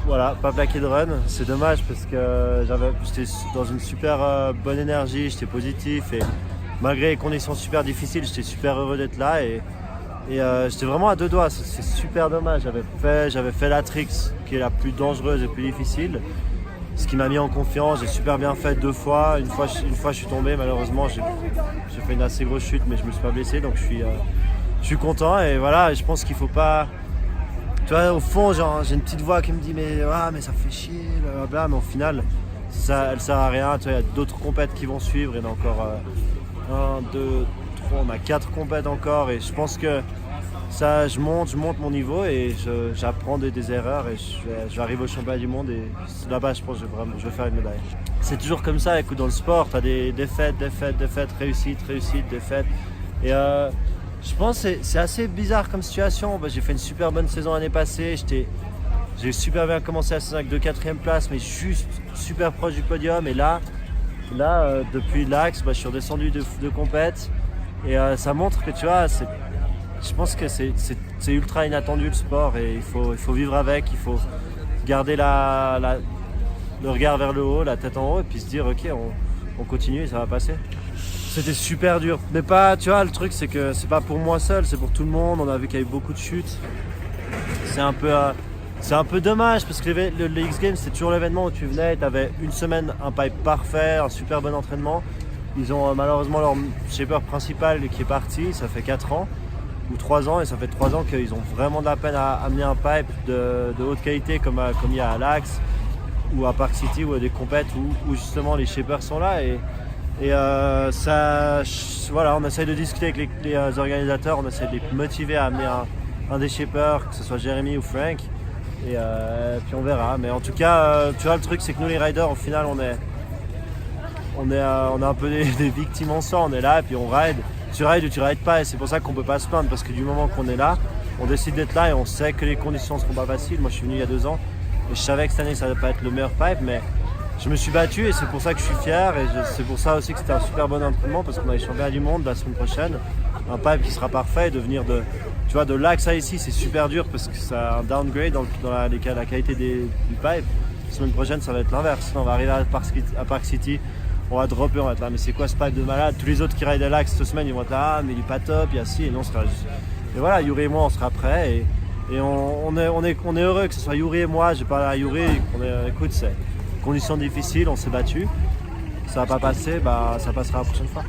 voilà, pas plaqué de run. C'est dommage parce que j'étais dans une super bonne énergie, j'étais positif et malgré les conditions super difficiles, j'étais super heureux d'être là et j'étais vraiment à deux doigts. C'est super dommage. J'avais fait la tricks qui est la plus dangereuse et plus difficile. Ce qui m'a mis en confiance, j'ai super bien fait 2 fois. Une fois je suis tombé, malheureusement j'ai fait une assez grosse chute mais je me suis pas blessé donc je suis content et voilà, je pense qu'il faut pas. Tu vois, au fond, genre, j'ai une petite voix qui me dit mais ça fait chier, blablabla, mais au final, elle sert à rien. Tu vois, il y a d'autres compètes qui vont suivre, il y en a encore 1, 2, 3, on a 4 compètes encore et je pense que ça, je monte mon niveau et j'apprends des erreurs et je vais arriver au championnat du monde et là-bas, je pense que je vais faire une médaille. C'est toujours comme ça, écoute, dans le sport, tu as des défaites, réussites, défaites et je pense que c'est assez bizarre comme situation. J'ai fait une super bonne saison l'année passée. J'ai super bien commencé la saison avec 2 4e places, mais juste super proche du podium. Et là depuis l'Axe, je suis redescendu de compète. Et ça montre que tu vois, je pense que c'est ultra inattendu le sport et il faut vivre avec. Il faut garder le regard vers le haut, la tête en haut, et puis se dire ok, on continue et ça va passer. C'était super dur, mais pas, tu vois, le truc c'est que c'est pas pour moi seul, c'est pour tout le monde. On a vu qu'il y a eu beaucoup de chutes. C'est un peu dommage parce que le X Games c'est toujours l'événement où tu venais et tu avais une semaine, un pipe parfait, un super bon entraînement. Ils ont malheureusement leur shaper principal qui est parti, ça fait 4 ans ou 3 ans et ça fait 3 ans qu'ils ont vraiment de la peine à amener un pipe de haute qualité comme il y a à l'Axe ou à Park City ou à des compètes où justement les shapers sont là et voilà, on essaye de discuter avec les organisateurs, on essaie de les motiver à amener un des shapers, que ce soit Jérémy ou Frank, et puis on verra. Mais en tout cas, tu vois, le truc c'est que nous les riders, au final, on est un peu des victimes en soi, on est là et puis on ride. Tu rides ou tu rides pas et c'est pour ça qu'on peut pas se plaindre parce que du moment qu'on est là, on décide d'être là et on sait que les conditions ne seront pas faciles. Moi je suis venu il y a 2 ans et je savais que cette année ça ne va pas être le meilleur pipe, mais je me suis battu et c'est pour ça que je suis fier et c'est pour ça aussi que c'était un super bon entraînement parce qu'on a les championnats du monde la semaine prochaine. Un pipe qui sera parfait et devenir tu vois, de l'Axe à ici c'est super dur parce que c'est un downgrade dans la qualité du pipe. La semaine prochaine ça va être l'inverse. On va arriver à Park City, on va dropper, on va être là mais c'est quoi ce pipe de malade. Tous les autres qui rident à l'Axe cette semaine ils vont être là mais il est pas top, il y a ci et non, et voilà, Yuri et moi on sera prêts et on est heureux que ce soit Yuri et moi. J'ai parlé à Yuri, écoute, c'est conditions difficiles, on s'est battu, ça va pas passer, ça passera la prochaine fois.